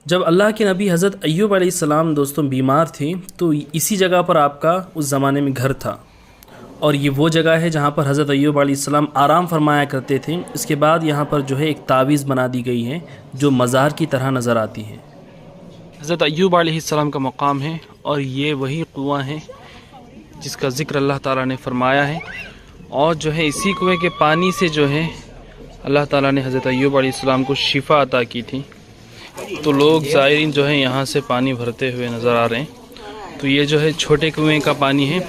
جب اللہ کے نبی حضرت ایوب علیہ السلام دوستوں بیمار تھے تو اسی جگہ پر آپ کا اس زمانے میں گھر تھا، اور یہ وہ جگہ ہے جہاں پر حضرت ایوب علیہ السلام آرام فرمایا کرتے تھے۔ اس کے بعد یہاں پر جو ہے ایک تعویذ بنا دی گئی ہے جو مزار کی طرح نظر آتی ہے۔ حضرت ایوب علیہ السلام کا مقام ہے، اور یہ وہی کنواں ہے جس کا ذکر اللہ تعالیٰ نے فرمایا ہے، اور جو ہے اسی کنویں کے پانی سے جو ہے اللہ تعالیٰ نے حضرت ایوب علیہ السلام کو شفا عطا کی تھی۔ تو لوگ زائرین جو ہیں یہاں سے پانی بھرتے ہوئے نظر آ رہے ہیں۔ تو یہ جو ہے چھوٹے کنویں کا پانی ہے،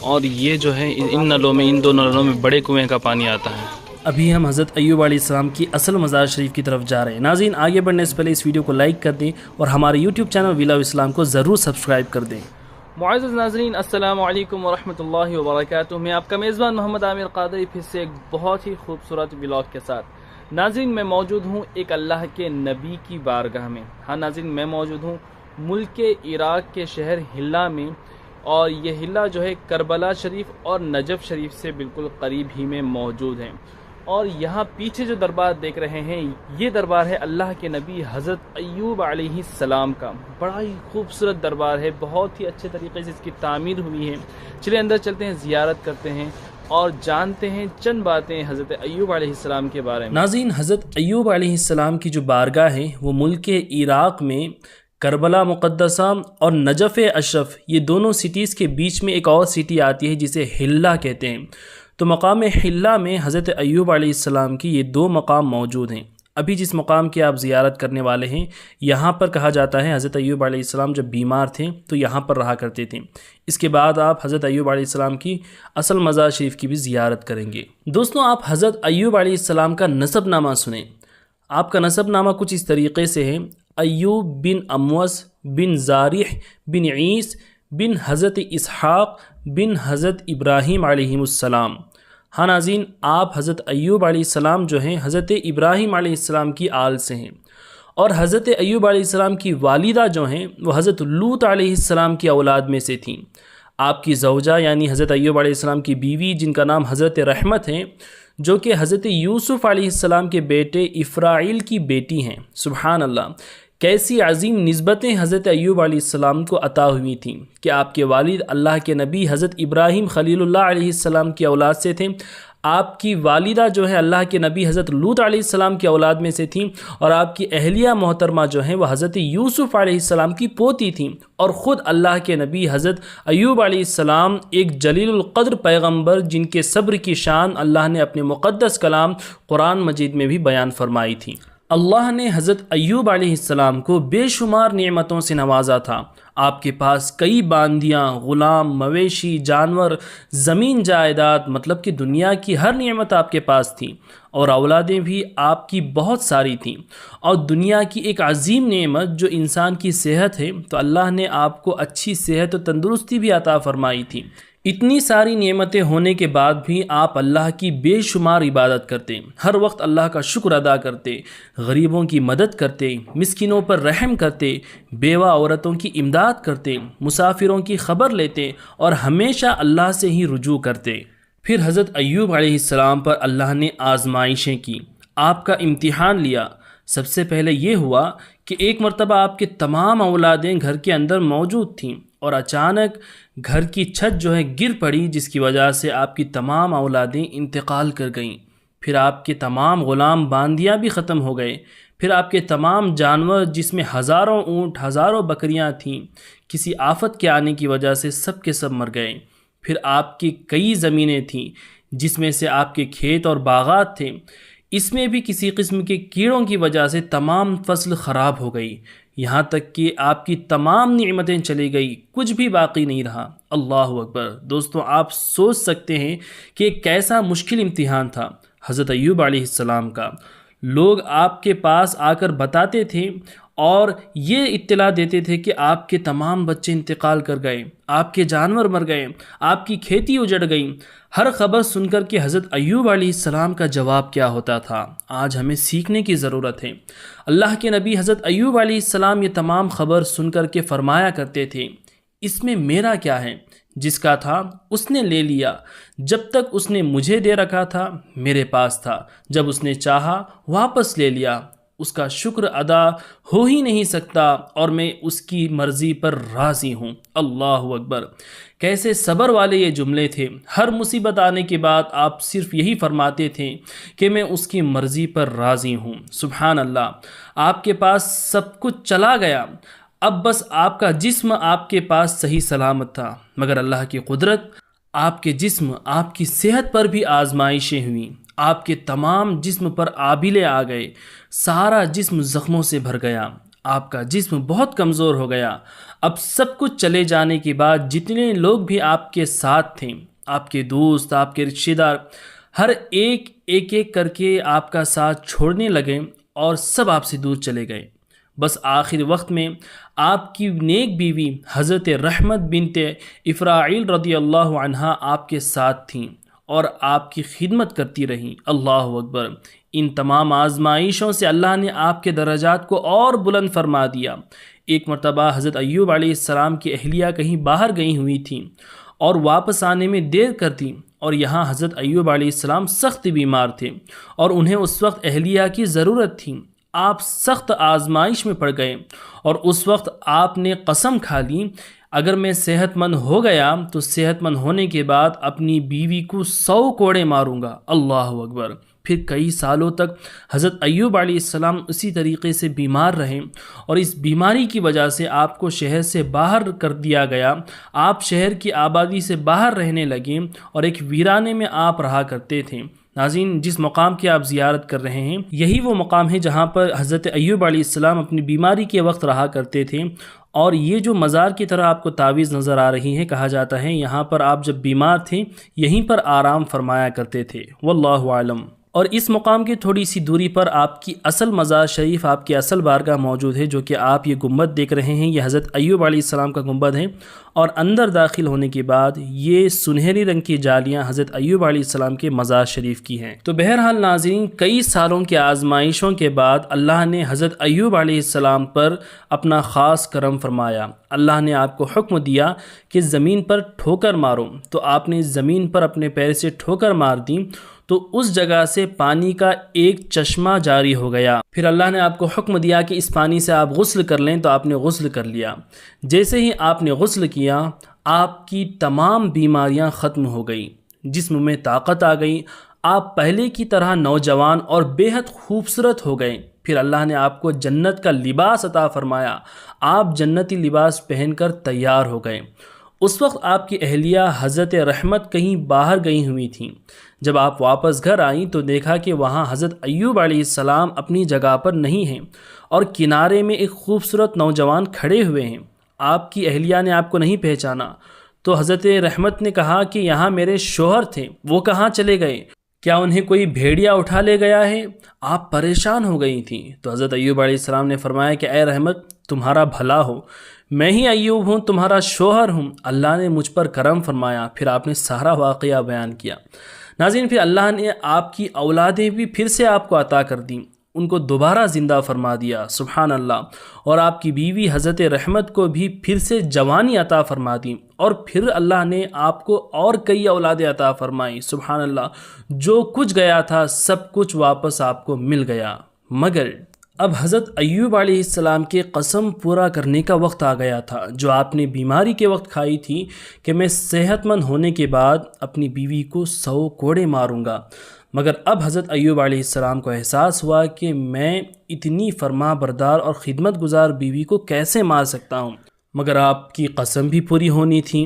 اور یہ جو ہے ان دو نلوں میں بڑے کنویں کا پانی آتا ہے۔ ابھی ہم حضرت ایوب علیہ السلام کی اصل مزار شریف کی طرف جا رہے ہیں۔ ناظرین، آگے بڑھنے سے پہلے اس ویڈیو کو لائک کر دیں اور ہمارے یوٹیوب چینل ویلا اسلام کو ضرور سبسکرائب کر دیں۔ معزز ناظرین، السلام علیکم ورحمۃ اللہ وبرکاتہ۔ میں آپ کا میزبان محمد عامر قادری پھر سے ایک بہت ہی خوبصورت ولاگ کے ساتھ۔ ناظرین، میں موجود ہوں ایک اللہ کے نبی کی بارگاہ میں۔ ہاں ناظرین، میں موجود ہوں ملک عراق کے شہر حلہ میں، اور یہ حلہ جو ہے کربلا شریف اور نجف شریف سے بالکل قریب ہی میں موجود ہیں۔ اور یہاں پیچھے جو دربار دیکھ رہے ہیں، یہ دربار ہے اللہ کے نبی حضرت ایوب علیہ السلام کا۔ بڑا ہی خوبصورت دربار ہے، بہت ہی اچھے طریقے سے اس کی تعمیر ہوئی ہے۔ چلے اندر چلتے ہیں، زیارت کرتے ہیں اور جانتے ہیں چند باتیں حضرت ایوب علیہ السلام کے بارے میں۔ ناظرین، حضرت ایوب علیہ السلام کی جو بارگاہ ہے وہ ملک عراق میں کربلا مقدسہ اور نجف اشرف، یہ دونوں سٹیز کے بیچ میں ایک اور سٹی آتی ہے جسے حلہ کہتے ہیں۔ تو مقام حلہ میں حضرت ایوب علیہ السلام کی یہ دو مقام موجود ہیں۔ ابھی جس مقام کی آپ زیارت کرنے والے ہیں، یہاں پر کہا جاتا ہے حضرت ایوب علیہ السلام جب بیمار تھے تو یہاں پر رہا کرتے تھے۔ اس کے بعد آپ حضرت ایوب علیہ السلام کی اصل مزار شریف کی بھی زیارت کریں گے۔ دوستوں، آپ حضرت ایوب علیہ السلام کا نسب نامہ سنیں۔ آپ کا نسب نامہ کچھ اس طریقے سے ہے: ایوب بن اموس بن زارح بن عیس بن حضرت اسحاق بن حضرت ابراہیم علیہ السلام۔ ہاں ناظرین، آپ حضرت ایوب علیہ السلام جو ہیں حضرت ابراہیم علیہ السلام کی آل سے ہیں، اور حضرت ایوب علیہ السلام کی والدہ جو ہیں وہ حضرت لوط علیہ السلام کی اولاد میں سے تھیں۔ آپ کی زوجہ یعنی حضرت ایوب علیہ السلام کی بیوی، جن کا نام حضرت رحمت ہے، جو کہ حضرت یوسف علیہ السلام کے بیٹے افرائیل کی بیٹی ہیں۔ سبحان اللہ، کیسی عظیم نسبتیں حضرت ایوب علیہ السلام کو عطا ہوئی تھیں کہ آپ کے والد اللہ کے نبی حضرت ابراہیم خلیل اللہ علیہ السلام کی اولاد سے تھے، آپ کی والدہ جو ہے اللہ کے نبی حضرت لوط علیہ السلام کی اولاد میں سے تھیں، اور آپ کی اہلیہ محترمہ جو ہیں وہ حضرت یوسف علیہ السلام کی پوتی تھیں، اور خود اللہ کے نبی حضرت ایوب علیہ السلام ایک جلیل القدر پیغمبر، جن کے صبر کی شان اللہ نے اپنے مقدس کلام قرآن مجید میں بھی بیان فرمائی تھی۔ اللہ نے حضرت ایوب علیہ السلام کو بے شمار نعمتوں سے نوازا تھا۔ آپ کے پاس کئی باندیاں، غلام، مویشی، جانور، زمین جائیداد، مطلب کہ دنیا کی ہر نعمت آپ کے پاس تھی، اور اولادیں بھی آپ کی بہت ساری تھیں۔ اور دنیا کی ایک عظیم نعمت جو انسان کی صحت ہے، تو اللہ نے آپ کو اچھی صحت و تندرستی بھی عطا فرمائی تھی۔ اتنی ساری نعمتیں ہونے کے بعد بھی آپ اللہ کی بے شمار عبادت کرتے، ہر وقت اللہ کا شکر ادا کرتے، غریبوں کی مدد کرتے، مسکینوں پر رحم کرتے، بیوہ عورتوں کی امداد کرتے، مسافروں کی خبر لیتے، اور ہمیشہ اللہ سے ہی رجوع کرتے۔ پھر حضرت ایوب علیہ السلام پر اللہ نے آزمائشیں کی، آپ کا امتحان لیا۔ سب سے پہلے یہ ہوا کہ ایک مرتبہ آپ کے تمام اولادیں گھر کے اندر موجود تھیں، اور اچانک گھر کی چھت جو ہے گر پڑی، جس کی وجہ سے آپ کی تمام اولادیں انتقال کر گئیں۔ پھر آپ کے تمام غلام باندیاں بھی ختم ہو گئے۔ پھر آپ کے تمام جانور، جس میں ہزاروں اونٹ، ہزاروں بکریاں تھیں، کسی آفت کے آنے کی وجہ سے سب کے سب مر گئے۔ پھر آپ کی کئی زمینیں تھیں، جس میں سے آپ کے کھیت اور باغات تھے، اس میں بھی کسی قسم کے کیڑوں کی وجہ سے تمام فصل خراب ہو گئی، یہاں تک کہ آپ کی تمام نعمتیں چلی گئی، کچھ بھی باقی نہیں رہا۔ اللہ اکبر۔ دوستوں، آپ سوچ سکتے ہیں کہ کیسا مشکل امتحان تھا حضرت ایوب علیہ السلام کا۔ لوگ آپ کے پاس آ کر بتاتے تھے اور یہ اطلاع دیتے تھے کہ آپ کے تمام بچے انتقال کر گئے، آپ کے جانور مر گئے، آپ کی کھیتی اجڑ گئی۔ ہر خبر سن کر کہ حضرت ایوب علیہ السلام کا جواب کیا ہوتا تھا، آج ہمیں سیکھنے کی ضرورت ہے۔ اللہ کے نبی حضرت ایوب علیہ السلام یہ تمام خبر سن کر کے فرمایا کرتے تھے، اس میں میرا کیا ہے؟ جس کا تھا اس نے لے لیا، جب تک اس نے مجھے دے رکھا تھا میرے پاس تھا، جب اس نے چاہا واپس لے لیا۔ اس کا شکر ادا ہو ہی نہیں سکتا اور میں اس کی مرضی پر راضی ہوں۔ اللہ اکبر، کیسے صبر والے یہ جملے تھے۔ ہر مصیبت آنے کے بعد آپ صرف یہی فرماتے تھے کہ میں اس کی مرضی پر راضی ہوں۔ سبحان اللہ، آپ کے پاس سب کچھ چلا گیا، اب بس آپ کا جسم آپ کے پاس صحیح سلامت تھا، مگر اللہ کی قدرت، آپ کے جسم، آپ کی صحت پر بھی آزمائشیں ہوئیں۔ آپ کے تمام جسم پر آبلے آ گئے، سارا جسم زخموں سے بھر گیا، آپ کا جسم بہت کمزور ہو گیا۔ اب سب کچھ چلے جانے کے بعد جتنے لوگ بھی آپ کے ساتھ تھے، آپ کے دوست، آپ کے رشتہ دار، ہر ایک ایک کر کے آپ کا ساتھ چھوڑنے لگے اور سب آپ سے دور چلے گئے۔ بس آخر وقت میں آپ کی نیک بیوی حضرت رحمت بنت افراعیل رضی اللہ عنہا آپ کے ساتھ تھیں اور آپ کی خدمت کرتی رہیں۔ اللہ اکبر، ان تمام آزمائشوں سے اللہ نے آپ کے درجات کو اور بلند فرما دیا۔ ایک مرتبہ حضرت ایوب علیہ السلام کی اہلیہ کہیں باہر گئی ہوئی تھیں اور واپس آنے میں دیر کر دی، اور یہاں حضرت ایوب علیہ السلام سخت بیمار تھے اور انہیں اس وقت اہلیہ کی ضرورت تھی۔ آپ سخت آزمائش میں پڑ گئے اور اس وقت آپ نے قسم کھا لی، اگر میں صحت مند ہو گیا تو صحت مند ہونے کے بعد اپنی بیوی کو 100 کوڑے ماروں گا۔ اللہ اکبر، پھر کئی سالوں تک حضرت ایوب علیہ السلام اسی طریقے سے بیمار رہے اور اس بیماری کی وجہ سے آپ کو شہر سے باہر کر دیا گیا۔ آپ شہر کی آبادی سے باہر رہنے لگے اور ایک ویرانے میں آپ رہا کرتے تھے۔ ناظرین، جس مقام کی آپ زیارت کر رہے ہیں یہی وہ مقام ہے جہاں پر حضرت ایوب علیہ السلام اپنی بیماری کے وقت رہا کرتے تھے، اور یہ جو مزار کی طرح آپ کو تعویذ نظر آ رہی ہے، کہا جاتا ہے یہاں پر آپ جب بیمار تھے یہیں پر آرام فرمایا کرتے تھے۔ واللہ عالم۔ اور اس مقام کی تھوڑی سی دوری پر آپ کی اصل مزار شریف، آپ کی اصل بارگاہ موجود ہے، جو کہ آپ یہ گنبد دیکھ رہے ہیں، یہ حضرت ایوب علیہ السلام کا گنبد ہے، اور اندر داخل ہونے کے بعد یہ سنہری رنگ کی جالیاں حضرت ایوب علیہ السلام کے مزار شریف کی ہیں۔ تو بہرحال ناظرین، کئی سالوں کے آزمائشوں کے بعد اللہ نے حضرت ایوب علیہ السلام پر اپنا خاص کرم فرمایا۔ اللہ نے آپ کو حکم دیا کہ زمین پر ٹھوکر مارو، تو آپ نے زمین پر اپنے پیر سے ٹھوکر مار دی تو اس جگہ سے پانی کا ایک چشمہ جاری ہو گیا۔ پھر اللہ نے آپ کو حکم دیا کہ اس پانی سے آپ غسل کر لیں، تو آپ نے غسل کر لیا۔ جیسے ہی آپ نے غسل کیا، آپ کی تمام بیماریاں ختم ہو گئیں، جسم میں طاقت آ گئی، آپ پہلے کی طرح نوجوان اور بے حد خوبصورت ہو گئے۔ پھر اللہ نے آپ کو جنت کا لباس عطا فرمایا، آپ جنتی لباس پہن کر تیار ہو گئے۔ اس وقت آپ کی اہلیہ حضرت رحمت کہیں باہر گئی ہوئی تھیں۔ جب آپ واپس گھر آئیں تو دیکھا کہ وہاں حضرت ایوب علیہ السلام اپنی جگہ پر نہیں ہیں اور کنارے میں ایک خوبصورت نوجوان کھڑے ہوئے ہیں۔ آپ کی اہلیہ نے آپ کو نہیں پہچانا، تو حضرت رحمت نے کہا کہ یہاں میرے شوہر تھے، وہ کہاں چلے گئے؟ کیا انہیں کوئی بھیڑیا اٹھا لے گیا ہے؟ آپ پریشان ہو گئی تھیں۔ تو حضرت ایوب علیہ السلام نے فرمایا کہ اے رحمت، تمہارا بھلا ہو، میں ہی ایوب ہوں، تمہارا شوہر ہوں، اللہ نے مجھ پر کرم فرمایا۔ پھر آپ نے سارا واقعہ بیان کیا۔ ناظرین، پھر اللہ نے آپ کی اولادیں بھی پھر سے آپ کو عطا کر دیں، ان کو دوبارہ زندہ فرما دیا، سبحان اللہ، اور آپ کی بیوی حضرت رحمت کو بھی پھر سے جوانی عطا فرما دی، اور پھر اللہ نے آپ کو اور کئی اولادیں عطا فرمائی، سبحان اللہ۔ جو کچھ گیا تھا سب کچھ واپس آپ کو مل گیا، مگر اب حضرت ایوب علیہ السلام کے قسم پورا کرنے کا وقت آ گیا تھا، جو آپ نے بیماری کے وقت کھائی تھی کہ میں صحت مند ہونے کے بعد اپنی بیوی کو 100 کوڑے ماروں گا۔ مگر اب حضرت ایوب علیہ السلام کو احساس ہوا کہ میں اتنی فرما بردار اور خدمت گزار بیوی کو کیسے مار سکتا ہوں، مگر آپ کی قسم بھی پوری ہونی تھی۔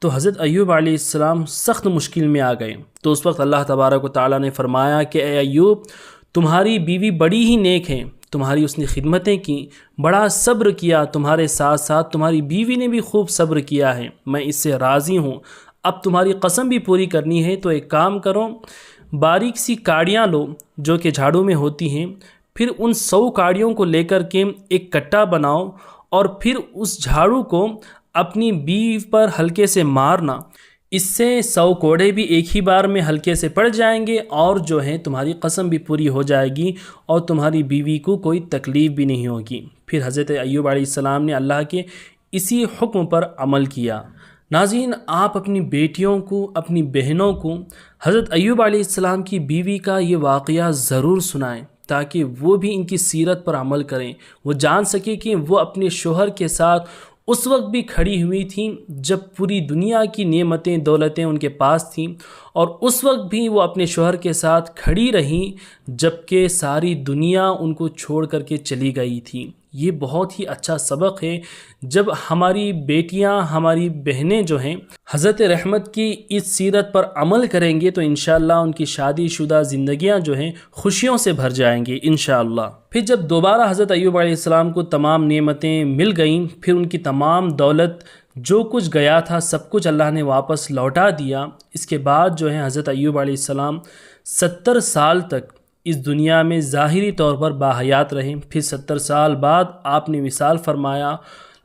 تو حضرت ایوب علیہ السلام سخت مشکل میں آ گئے۔ تو اس وقت اللہ تبارک و تعالیٰ نے فرمایا کہ اے ایوب، تمہاری بیوی بڑی ہی نیک ہے، تمہاری اس نے خدمتیں کی، بڑا صبر کیا، تمہارے ساتھ ساتھ تمہاری بیوی نے بھی خوب صبر کیا ہے، میں اس سے راضی ہوں۔ اب تمہاری قسم بھی پوری کرنی ہے تو ایک کام کرو، باریک سی کاڑیاں لو جو کہ جھاڑو میں ہوتی ہیں، پھر ان 100 کاڑیوں کو لے کر کے ایک کٹا بناؤ، اور پھر اس جھاڑو کو اپنی بیوی پر ہلکے سے مارنا، اس سے 100 کوڑے بھی ایک ہی بار میں ہلکے سے پڑ جائیں گے، اور جو ہے تمہاری قسم بھی پوری ہو جائے گی اور تمہاری بیوی کو کوئی تکلیف بھی نہیں ہوگی۔ پھر حضرت ایوب علیہ السلام نے اللہ کے اسی حکم پر عمل کیا۔ ناظرین، آپ اپنی بیٹیوں کو، اپنی بہنوں کو حضرت ایوب علیہ السلام کی بیوی کا یہ واقعہ ضرور سنائیں، تاکہ وہ بھی ان کی سیرت پر عمل کریں، وہ جان سکیں کہ وہ اپنے شوہر کے ساتھ اس وقت بھی کھڑی ہوئی تھیں جب پوری دنیا کی نعمتیں دولتیں ان کے پاس تھیں، اور اس وقت بھی وہ اپنے شوہر کے ساتھ کھڑی رہیں جبکہ ساری دنیا ان کو چھوڑ کر کے چلی گئی تھی۔ یہ بہت ہی اچھا سبق ہے۔ جب ہماری بیٹیاں، ہماری بہنیں جو ہیں حضرت رحمت کی اس سیرت پر عمل کریں گے تو انشاءاللہ ان کی شادی شدہ زندگیاں جو ہیں خوشیوں سے بھر جائیں گی انشاءاللہ۔ پھر جب دوبارہ حضرت ایوب علیہ السلام کو تمام نعمتیں مل گئیں، پھر ان کی تمام دولت جو کچھ گیا تھا سب کچھ اللہ نے واپس لوٹا دیا۔ اس کے بعد جو ہے حضرت ایوب علیہ السلام 70 سال تک اس دنیا میں ظاہری طور پر باحیات رہے۔ پھر 70 سال بعد آپ نے وصال فرمایا،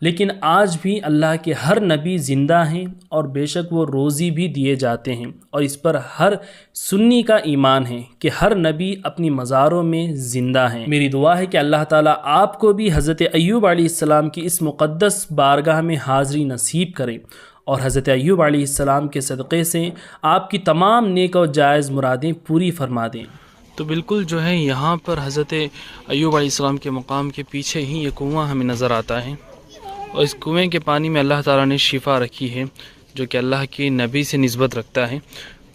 لیکن آج بھی اللہ کے ہر نبی زندہ ہیں اور بے شک وہ روزی بھی دیے جاتے ہیں، اور اس پر ہر سنی کا ایمان ہے کہ ہر نبی اپنی مزاروں میں زندہ ہیں۔ میری دعا ہے کہ اللہ تعالیٰ آپ کو بھی حضرت ایوب علیہ السلام کی اس مقدس بارگاہ میں حاضری نصیب کرے، اور حضرت ایوب علیہ السلام کے صدقے سے آپ کی تمام نیک و جائز مرادیں پوری فرما دیں۔ تو بالکل جو ہے یہاں پر حضرت ایوب علیہ السلام کے مقام کے پیچھے ہی یہ کنواں ہمیں نظر آتا ہے، اور اس کنویں کے پانی میں اللہ تعالیٰ نے شفا رکھی ہے جو کہ اللہ کے نبی سے نسبت رکھتا ہے،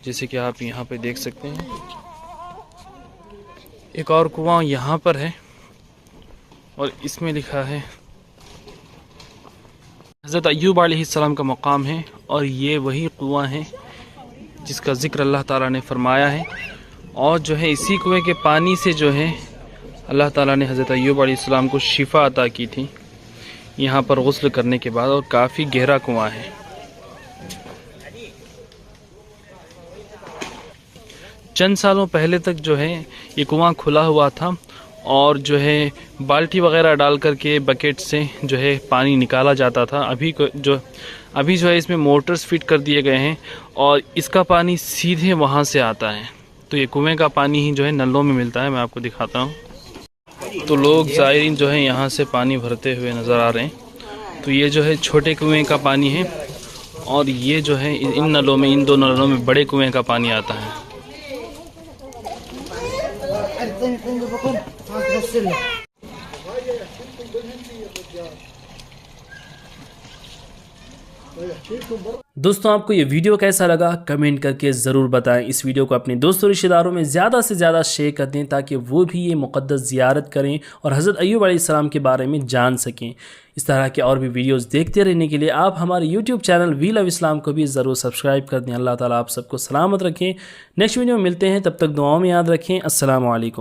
جیسے کہ آپ یہاں پہ دیکھ سکتے ہیں۔ ایک اور کنواں یہاں پر ہے اور اس میں لکھا ہے حضرت ایوب علیہ السلام کا مقام ہے، اور یہ وہی کنواں ہے جس کا ذکر اللہ تعالیٰ نے فرمایا ہے، اور جو ہے اسی کنویں کے پانی سے جو ہے اللہ تعالیٰ نے حضرت ایوب علیہ السلام کو شفا عطا کی تھی یہاں پر غسل کرنے کے بعد، اور کافی گہرا کنواں ہے۔ چند سالوں پہلے تک جو ہے یہ کنواں کھلا ہوا تھا، اور جو ہے بالٹی وغیرہ ڈال کر کے بکیٹ سے جو ہے پانی نکالا جاتا تھا۔ ابھی جو ہے اس میں موٹرز فٹ کر دیے گئے ہیں، اور اس کا پانی سیدھے وہاں سے آتا ہے۔ تو یہ کنویں کا پانی ہی جو ہے نلوں میں ملتا ہے، میں آپ کو دکھاتا ہوں۔ تو لوگ زائرین جو ہیں یہاں سے پانی بھرتے ہوئے نظر آ رہے ہیں۔ تو یہ جو ہے چھوٹے کنویں کا پانی ہے، اور یہ جو ہے ان نلوں میں، ان دو نلوں میں بڑے کنویں کا پانی آتا ہے۔ دوستوں آپ کو یہ ویڈیو کیسا لگا کمنٹ کر کے ضرور بتائیں۔ اس ویڈیو کو اپنے دوستوں رشتہ داروں میں زیادہ سے زیادہ شیئر کر دیں تاکہ وہ بھی یہ مقدس زیارت کریں اور حضرت ایوب علیہ السلام کے بارے میں جان سکیں۔ اس طرح کے اور بھی ویڈیوز دیکھتے رہنے کے لیے آپ ہمارے یوٹیوب چینل ویل آف اسلام کو بھی ضرور سبسکرائب کر دیں۔ اللہ تعالیٰ آپ سب کو سلامت رکھیں۔ نیکسٹ ویڈیو میں ملتے ہیں، تب تک دعاؤں میں یاد رکھیں۔ السلام علیکم۔